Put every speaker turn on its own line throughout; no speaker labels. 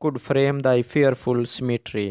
could frame thy fearful symmetry.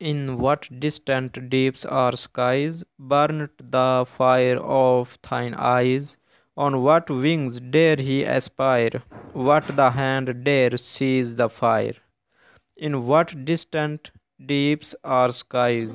In what distant deeps or skies burnt the fire of thine eyes? On what wings dare he aspire? What the hand dare seize the fire? In what distant deeps or skies,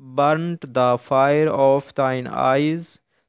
Burnt the fire of thine eyes,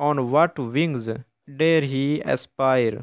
On what wings dare he aspire?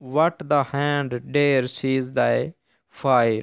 What the hand dare seize thy fire?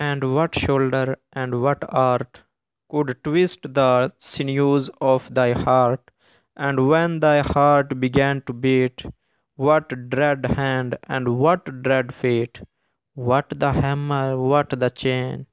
And what shoulder and what art could twist the sinews of thy heart? And when thy heart began to beat, what dread hand and what dread fate? What the hammer, what the chain?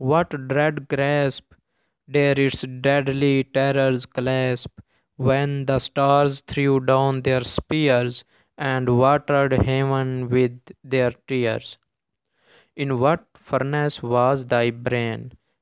what dread grasp dare its deadly terrors clasp? When the stars threw down their spears and watered heaven with their tears. In what furnace was thy brain?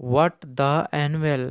What the anvil,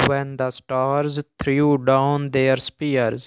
When the stars threw down their spears,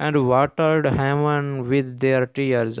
And watered heaven with their tears,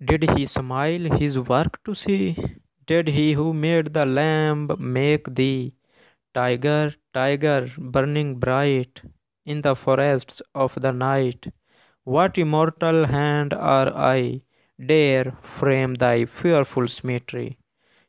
Did he smile his work to see? Did he who made the lamb make thee? Tiger, tiger, burning bright in the forests of the night, what immortal hand or eye dare frame thy fearful symmetry?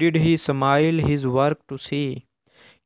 Did he smile his work to see?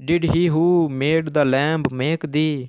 Did he who made the lamb make thee?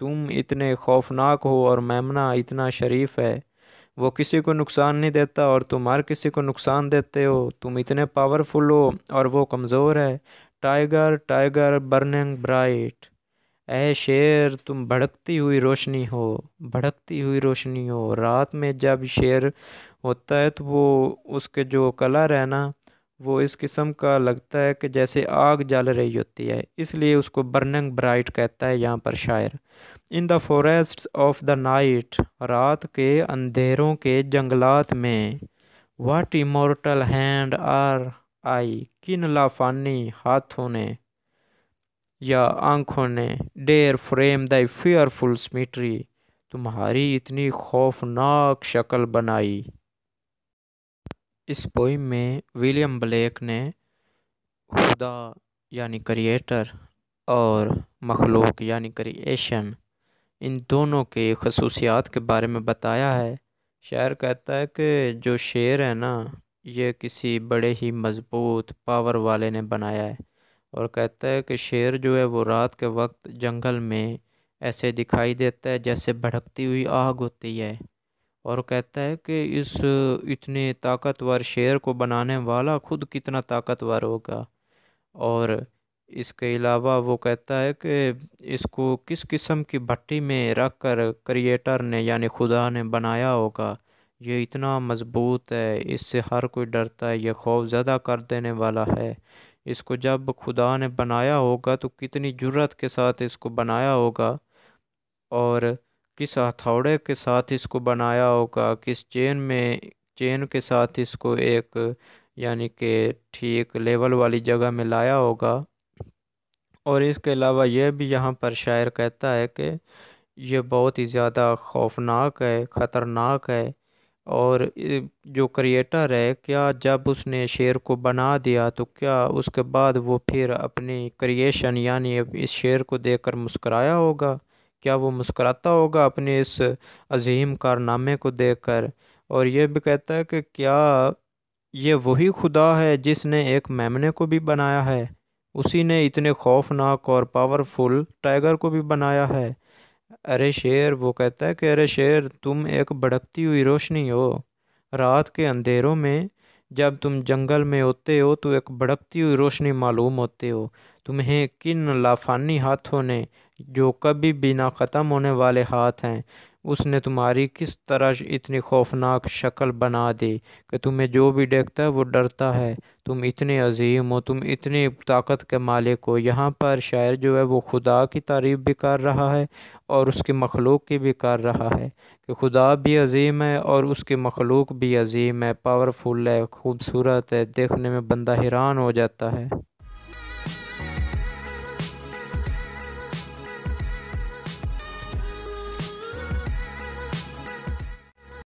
تم اتنے خوفناک ہو اور میمنہ اتنا شریف ہے، وہ کسی کو نقصان نہیں دیتا اور تم ہر کسی کو نقصان دیتے ہو، تم اتنے پاورفل ہو اور وہ کمزور ہے۔ ٹائیگر ٹائیگر برننگ برائٹ، اے شیر تم بھڑکتی ہوئی روشنی ہو، بھڑکتی ہوئی روشنی ہو۔ رات میں جب شیر ہوتا ہے تو وہ اس کے جو کلر ہے نا، وہ اس قسم کا لگتا ہے کہ جیسے آگ جل رہی ہوتی ہے، اس لیے اس کو برننگ برائٹ کہتا ہے یہاں پر شاعر۔ ان دا فوریسٹ آف دا نائٹ، رات کے اندھیروں کے جنگلات میں۔ واٹ ایمورٹل ہینڈ آر آئی، کن لافانی ہاتھوں نے یا آنکھوں نے، ڈیر فریم دی فیئرفل سمیٹری، تمہاری اتنی خوفناک شکل بنائی۔ اس پوئم میں ولیم بلیک نے خدا یعنی کریٹر اور مخلوق یعنی کریشن، ان دونوں کے خصوصیات کے بارے میں بتایا ہے۔ شاعر کہتا ہے کہ جو شیر ہے نا، یہ کسی بڑے ہی مضبوط پاور والے نے بنایا ہے، اور کہتا ہے کہ شیر جو ہے وہ رات کے وقت جنگل میں ایسے دکھائی دیتا ہے جیسے بھڑکتی ہوئی آگ ہوتی ہے، اور کہتا ہے کہ اس اتنے طاقتور شیر کو بنانے والا خود کتنا طاقتور ہوگا، اور اس کے علاوہ وہ کہتا ہے کہ اس کو کس قسم کی بھٹی میں رکھ کر کریٹر نے یعنی خدا نے بنایا ہوگا، یہ اتنا مضبوط ہے، اس سے ہر کوئی ڈرتا ہے، یہ خوف زدہ کر دینے والا ہے۔ اس کو جب خدا نے بنایا ہوگا تو کتنی جرات کے ساتھ اس کو بنایا ہوگا، اور کس ہتھوڑے کے ساتھ اس کو بنایا ہوگا، کس چین کے ساتھ اس کو ایک یعنی کہ ٹھیک لیول والی جگہ میں لایا ہوگا۔ اور اس کے علاوہ یہ بھی یہاں پر شاعر کہتا ہے کہ یہ بہت ہی زیادہ خوفناک ہے، خطرناک ہے، اور جو کریٹر ہے کیا جب اس نے شیر کو بنا دیا تو کیا اس کے بعد وہ پھر اپنی کریشن یعنی اس شیر کو دیکھ کر مسکرایا ہوگا؟ کیا وہ مسکراتا ہوگا اپنے اس عظیم کارنامے کو دیکھ کر؟ اور یہ بھی کہتا ہے کہ کیا یہ وہی خدا ہے جس نے ایک میمنے کو بھی بنایا ہے، اسی نے اتنے خوفناک اور پاورفل ٹائیگر کو بھی بنایا ہے؟ ارے شیر، وہ کہتا ہے کہ ارے شیر تم ایک بھڑکتی ہوئی روشنی ہو، رات کے اندھیروں میں جب تم جنگل میں ہوتے ہو تو ایک بھڑکتی ہوئی روشنی معلوم ہوتے ہو، تمہیں کن لافانی ہاتھوں نے، جو کبھی بھی نہ ختم ہونے والے ہاتھ ہیں، اس نے تمہاری کس طرح اتنی خوفناک شکل بنا دی کہ تمہیں جو بھی دیکھتا ہے وہ ڈرتا ہے، تم اتنے عظیم ہو، تم اتنی طاقت کے مالک ہو۔ یہاں پر شاعر جو ہے وہ خدا کی تعریف بھی کر رہا ہے اور اس کی مخلوق کی بھی کر رہا ہے کہ خدا بھی عظیم ہے اور اس کی مخلوق بھی عظیم ہے، پاورفل ہے، خوبصورت ہے، دیکھنے میں بندہ حیران ہو جاتا ہے۔